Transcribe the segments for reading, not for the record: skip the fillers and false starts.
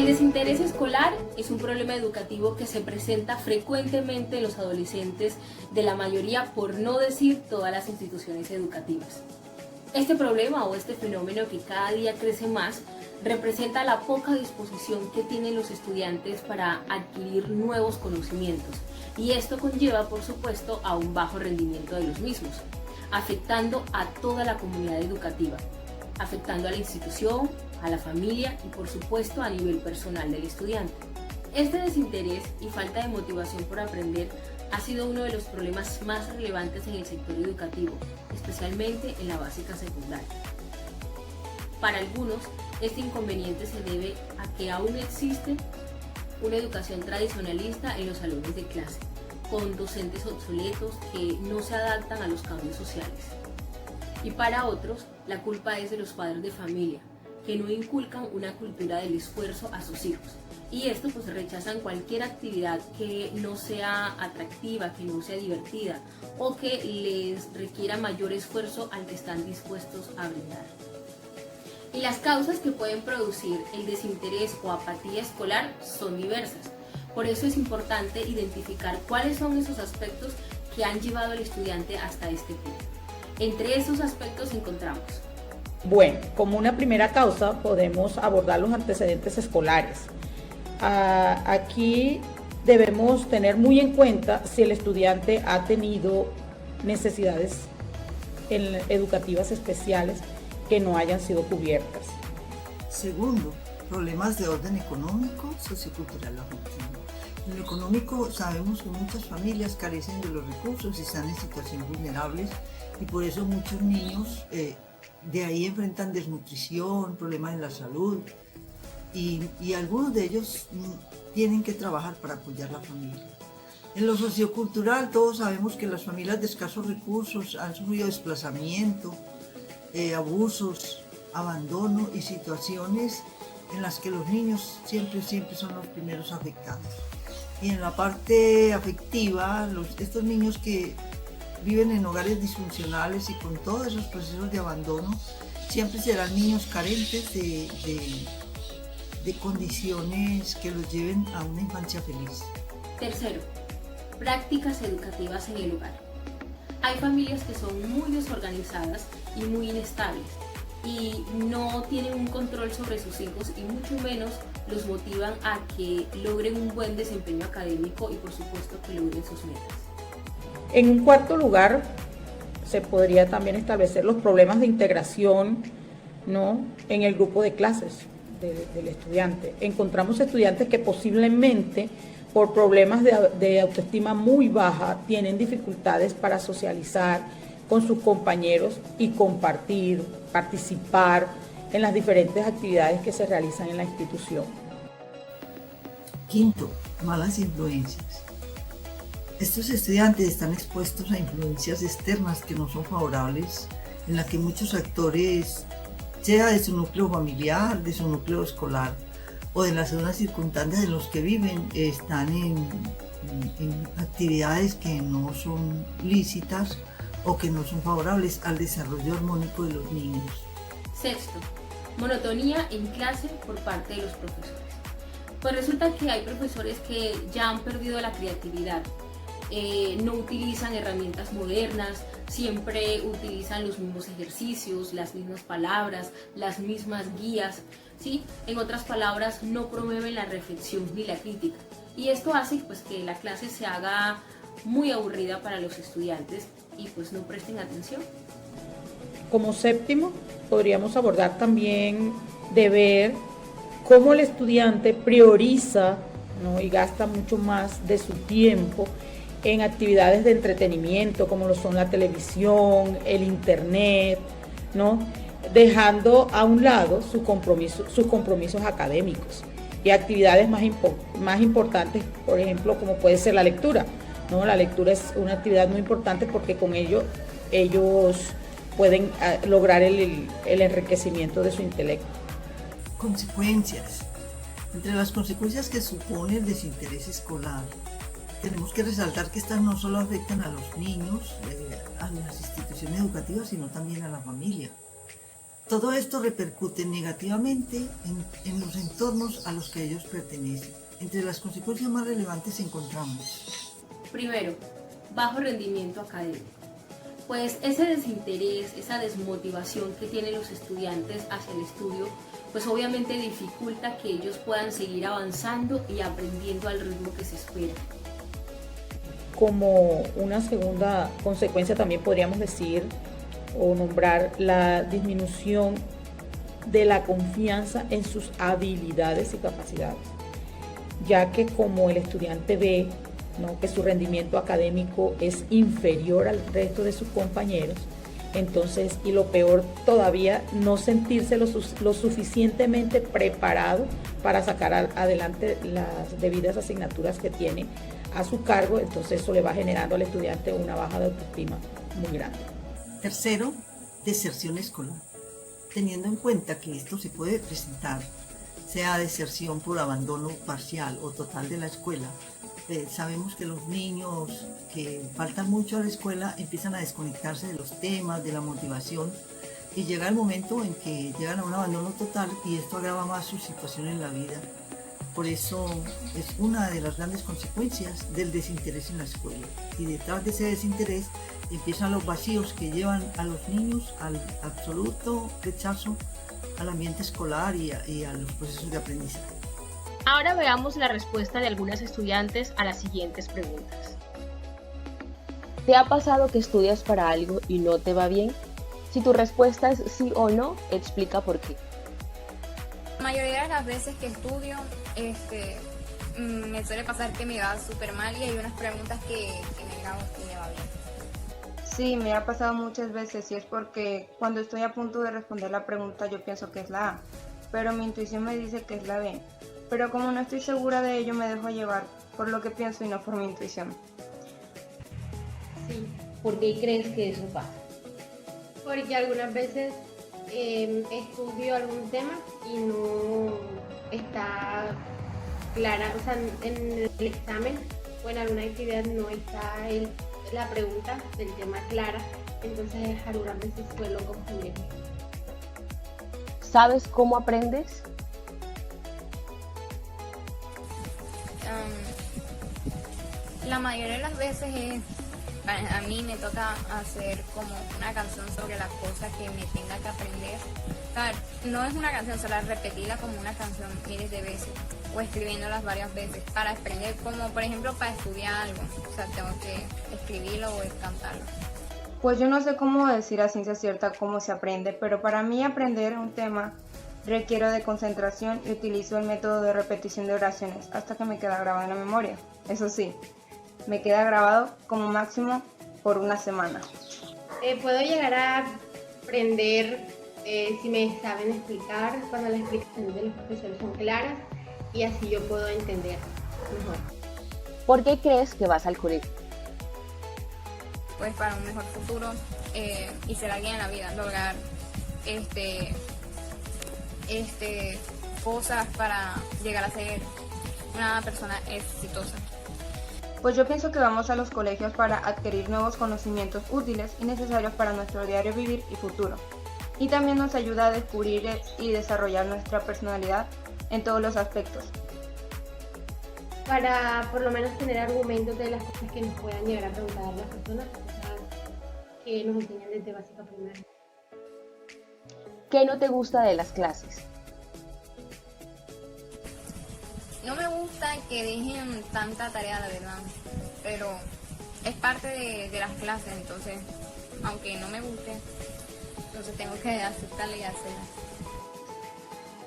desinterés escolar es un problema educativo que se presenta frecuentemente en los adolescentes de la mayoría, por no decir todas las instituciones educativas. Este problema o este fenómeno que cada día crece más representa la poca disposición que tienen los estudiantes para adquirir nuevos conocimientos, y esto conlleva, por supuesto, a un bajo rendimiento de los mismos, afectando a toda la comunidad educativa, afectando a la institución, a la familia y, por supuesto, a nivel personal del estudiante. Este desinterés y falta de motivación por aprender ha sido uno de los problemas más relevantes en el sector educativo, especialmente en la básica secundaria. Para algunos, este inconveniente se debe a que aún existe una educación tradicionalista en los salones de clase, con docentes obsoletos que no se adaptan a los cambios sociales. Y para otros, la culpa es de los padres de familia, que no inculcan una cultura del esfuerzo a sus hijos. Y esto pues rechazan cualquier actividad que no sea atractiva, que no sea divertida o que les requiera mayor esfuerzo al que están dispuestos a brindar. Y las causas que pueden producir el desinterés o apatía escolar son diversas. Por eso es importante identificar cuáles son esos aspectos que han llevado al estudiante hasta este punto. Entre esos aspectos encontramos: bueno, como una primera causa podemos abordar los antecedentes escolares. Aquí debemos tener muy en cuenta si el estudiante ha tenido necesidades educativas especiales que no hayan sido cubiertas. Segundo, problemas de orden económico, sociocultural o afectivo. En lo económico sabemos que muchas familias carecen de los recursos y están en situaciones vulnerables, y por eso muchos niños de ahí enfrentan desnutrición, problemas en la salud, y algunos de ellos tienen que trabajar para apoyar a la familia. En lo sociocultural todos sabemos que las familias de escasos recursos han sufrido desplazamiento, abusos, abandono y situaciones en las que los niños siempre son los primeros afectados. Y en la parte afectiva, estos niños que viven en hogares disfuncionales y con todos esos procesos de abandono, siempre serán niños carentes de condiciones que los lleven a una infancia feliz. Tercero, prácticas educativas en el hogar. Hay familias que son muy desorganizadas y muy inestables y no tienen un control sobre sus hijos, y mucho menos los motivan a que logren un buen desempeño académico y, por supuesto, que logren sus metas. En un cuarto lugar, se podría también establecer los problemas de integración, ¿no?, en el grupo de clases del estudiante. Encontramos estudiantes que posiblemente por problemas de autoestima muy baja tienen dificultades para socializar con sus compañeros y compartir, participar en las diferentes actividades que se realizan en la institución. Quinto, malas influencias. Estos estudiantes están expuestos a influencias externas que no son favorables, en las que muchos actores, sea de su núcleo familiar, de su núcleo escolar o de las zonas circundantes en las que viven, están en actividades que no son lícitas o que no son favorables al desarrollo armónico de los niños. Sexto, monotonía en clase por parte de los profesores. Pues resulta que hay profesores que ya han perdido la creatividad, no utilizan herramientas modernas, siempre utilizan los mismos ejercicios, las mismas palabras, las mismas guías, ¿sí? En otras palabras, no promueven la reflexión ni la crítica. Y esto hace pues que la clase se haga muy aburrida para los estudiantes y pues no presten atención. Como séptimo, podríamos abordar también de ver cómo el estudiante prioriza, ¿no?, y gasta mucho más de su tiempo en actividades de entretenimiento como lo son la televisión, el internet, ¿no?, dejando a un lado sus compromisos académicos y actividades más importantes, por ejemplo, como puede ser la lectura, ¿no? La lectura es una actividad muy importante porque con ello ellos pueden lograr el enriquecimiento de su intelecto. Consecuencias. Entre las consecuencias que supone el desinterés escolar, tenemos que resaltar que estas no solo afectan a los niños, a las instituciones educativas, sino también a la familia. Todo esto repercute negativamente en los entornos a los que ellos pertenecen. Entre las consecuencias más relevantes encontramos: primero, bajo rendimiento académico. Pues ese desinterés, esa desmotivación que tienen los estudiantes hacia el estudio, pues obviamente dificulta que ellos puedan seguir avanzando y aprendiendo al ritmo que se espera. Como una segunda consecuencia también podríamos decir o nombrar la disminución de la confianza en sus habilidades y capacidades, ya que como el estudiante ve, ¿no?, que su rendimiento académico es inferior al resto de sus compañeros, entonces, y lo peor todavía, no sentirse lo suficientemente preparado para sacar adelante las debidas asignaturas que tiene a su cargo, entonces eso le va generando al estudiante una baja de autoestima muy grande. Tercero, deserción escolar. Teniendo en cuenta que esto se puede presentar, sea deserción por abandono parcial o total de la escuela, sabemos que los niños que faltan mucho a la escuela empiezan a desconectarse de los temas, de la motivación, y llega el momento en que llegan a un abandono total y esto agrava más su situación en la vida. Por eso es una de las grandes consecuencias del desinterés en la escuela. Y detrás de ese desinterés empiezan los vacíos que llevan a los niños al absoluto rechazo al ambiente escolar y a los procesos de aprendizaje. Ahora veamos la respuesta de algunas estudiantes a las siguientes preguntas. ¿Te ha pasado que estudias para algo y no te va bien? Si tu respuesta es sí o no, explica por qué. La mayoría de las veces que estudio, me suele pasar que me va súper mal y hay unas preguntas que me grabo y me va bien. Sí, me ha pasado muchas veces y es porque cuando estoy a punto de responder la pregunta yo pienso que es la A, pero mi intuición me dice que es la B. Pero como no estoy segura de ello, me dejo llevar por lo que pienso y no por mi intuición. Sí, ¿Por qué crees que eso pasa? porque algunas veces estudio algún tema y no está clara, o sea, en el examen o en alguna actividad no está la pregunta del tema clara, entonces algunas veces suelo confundirme. ¿Sabes cómo aprendes? La mayoría de las veces a mí me toca hacer como una canción sobre las cosas que me tenga que aprender. O sea, no es una canción, solo repetirla como una canción miles de veces o escribiéndolas varias veces para aprender, como por ejemplo para estudiar algo. O sea, tengo que escribirlo o cantarlo. Pues yo no sé cómo decir a ciencia cierta cómo se aprende, pero para mí aprender un tema requiero de concentración y utilizo el método de repetición de oraciones hasta que me queda grabado en la memoria. Eso sí, me queda grabado como máximo por una semana. Puedo llegar a aprender si me saben explicar, cuando las explicaciones de los profesores son claras y así yo puedo entender mejor. ¿Por qué crees que vas al colegio? Pues para un mejor futuro y ser alguien en la vida, lograr cosas para llegar a ser una persona exitosa. Pues yo pienso que vamos a los colegios para adquirir nuevos conocimientos útiles y necesarios para nuestro diario vivir y futuro. Y también nos ayuda a descubrir y desarrollar nuestra personalidad en todos los aspectos. Para por lo menos tener argumentos de las cosas que nos puedan llegar a preguntar las personas, cosas que nos enseñan desde básica a primaria. ¿Qué no te gusta de las clases? No me gusta que dejen tanta tarea, la verdad, pero es parte de las clases, entonces, aunque no me guste, entonces tengo que aceptarla y hacerla.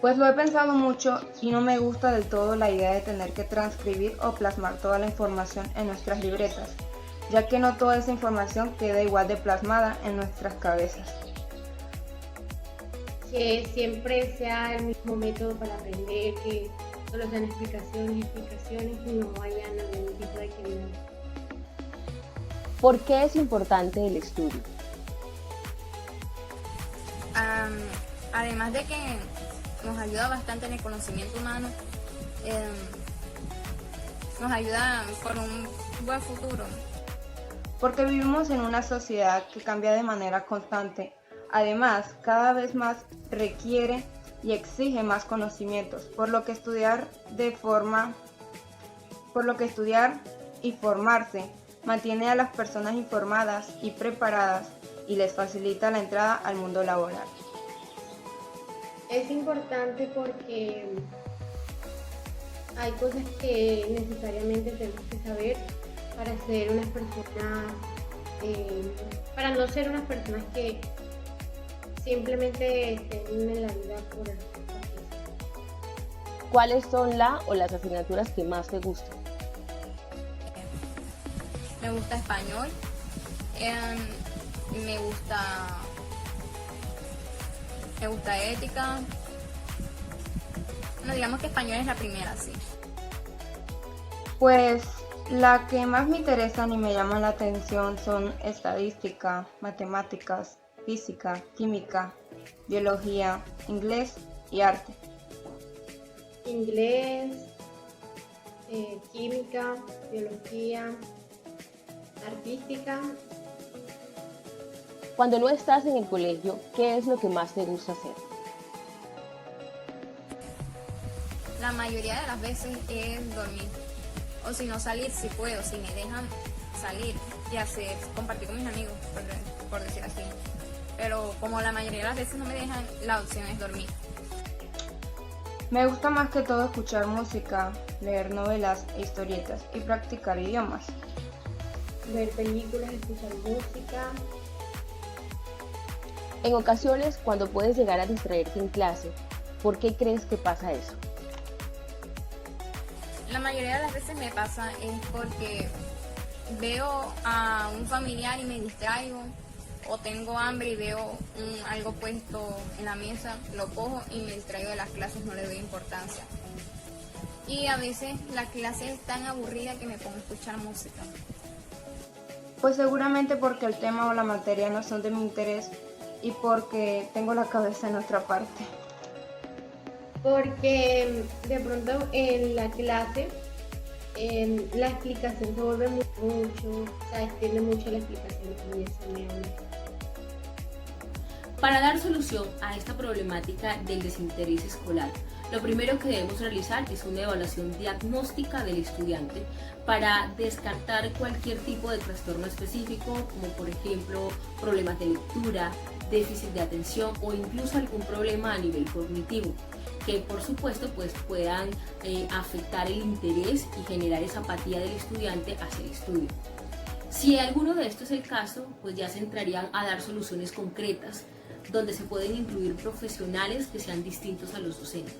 Pues lo he pensado mucho y no me gusta del todo la idea de tener que transcribir o plasmar toda la información en nuestras libretas, ya que no toda esa información queda igual de plasmada en nuestras cabezas. Que siempre sea el mismo método para aprender, que solo sean explicaciones y no vayan a ningún tipo de actividad. ¿Por qué es importante el estudio? Además de que nos ayuda bastante en el conocimiento humano, nos ayuda por un buen futuro. Porque vivimos en una sociedad que cambia de manera constante, Además, cada vez más requiere y exige más conocimientos, por lo que estudiar y formarse mantiene a las personas informadas y preparadas y les facilita la entrada al mundo laboral. Es importante porque hay cosas que necesariamente tenemos que saber para ser unas personas, para no ser unas personas que simplemente estén en la vida por el. ¿Cuáles son las asignaturas que más te gustan? Me gusta español, me gusta ética. No, digamos que español es la primera, sí. Pues la que más me interesan y me llaman la atención son estadística, matemáticas, física, química, biología, inglés y arte. Inglés, química, biología, artística. Cuando no estás en el colegio, ¿qué es lo que más te gusta hacer? La mayoría de las veces es dormir. O si no salir, si puedo, si me dejan salir y compartir con mis amigos, por decir así. Pero como la mayoría de las veces no me dejan, la opción es dormir. Me gusta más que todo escuchar música, leer novelas e historietas y practicar idiomas. Ver películas, escuchar música. En ocasiones, cuando puedes llegar a distraerte en clase, ¿por qué crees que pasa eso? La mayoría de las veces me pasa es porque veo a un familiar y me distraigo, o tengo hambre y veo algo puesto en la mesa, lo cojo y me distraigo de las clases, no le doy importancia. Y a veces la clase es tan aburrida que me pongo a escuchar música. Pues seguramente porque el tema o la materia no son de mi interés y porque tengo la cabeza en otra parte. Porque de pronto en la clase la explicación se vuelve mucho, o sea, extiende mucho la explicación y eso me molesta. Para dar solución a esta problemática del desinterés escolar, lo primero que debemos realizar es una evaluación diagnóstica del estudiante para descartar cualquier tipo de trastorno específico, como por ejemplo problemas de lectura, déficit de atención o incluso algún problema a nivel cognitivo, que por supuesto puedan afectar el interés y generar esa apatía del estudiante hacia el estudio. Si alguno de estos es el caso, pues ya se entrarían a dar soluciones concretas, donde se pueden incluir profesionales que sean distintos a los docentes.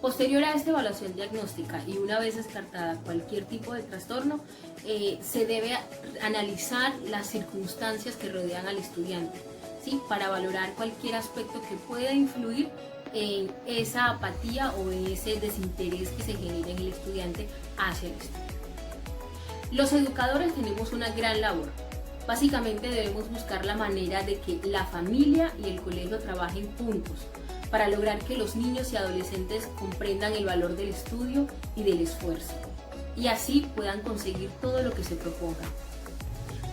Posterior a esta evaluación diagnóstica y una vez descartada cualquier tipo de trastorno, se debe analizar las circunstancias que rodean al estudiante, ¿sí? Para valorar cualquier aspecto que pueda influir en esa apatía o en ese desinterés que se genera en el estudiante hacia el estudio. Los educadores tenemos una gran labor. Básicamente debemos buscar la manera de que la familia y el colegio trabajen juntos para lograr que los niños y adolescentes comprendan el valor del estudio y del esfuerzo y así puedan conseguir todo lo que se propongan.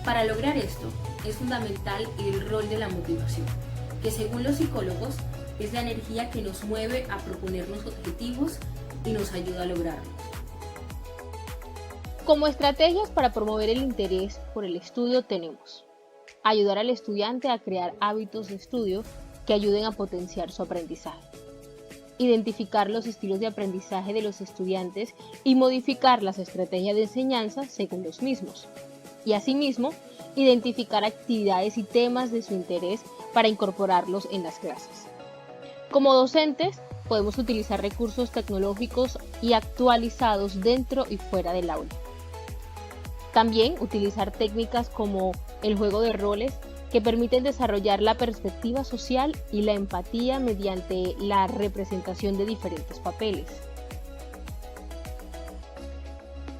Para lograr esto es fundamental el rol de la motivación, que según los psicólogos es la energía que nos mueve a proponernos objetivos y nos ayuda a lograrlos. Como estrategias para promover el interés por el estudio tenemos: ayudar al estudiante a crear hábitos de estudio que ayuden a potenciar su aprendizaje, identificar los estilos de aprendizaje de los estudiantes y modificar las estrategias de enseñanza según los mismos, y asimismo identificar actividades y temas de su interés para incorporarlos en las clases. Como docentes, podemos utilizar recursos tecnológicos y actualizados dentro y fuera del aula. También utilizar técnicas como el juego de roles que permiten desarrollar la perspectiva social y la empatía mediante la representación de diferentes papeles.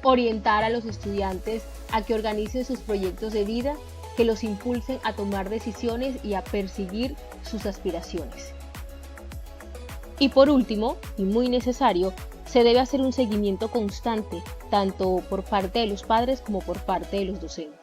Orientar a los estudiantes a que organicen sus proyectos de vida que los impulsen a tomar decisiones y a perseguir sus aspiraciones. Y por último, y muy necesario, se debe hacer un seguimiento constante, tanto por parte de los padres como por parte de los docentes.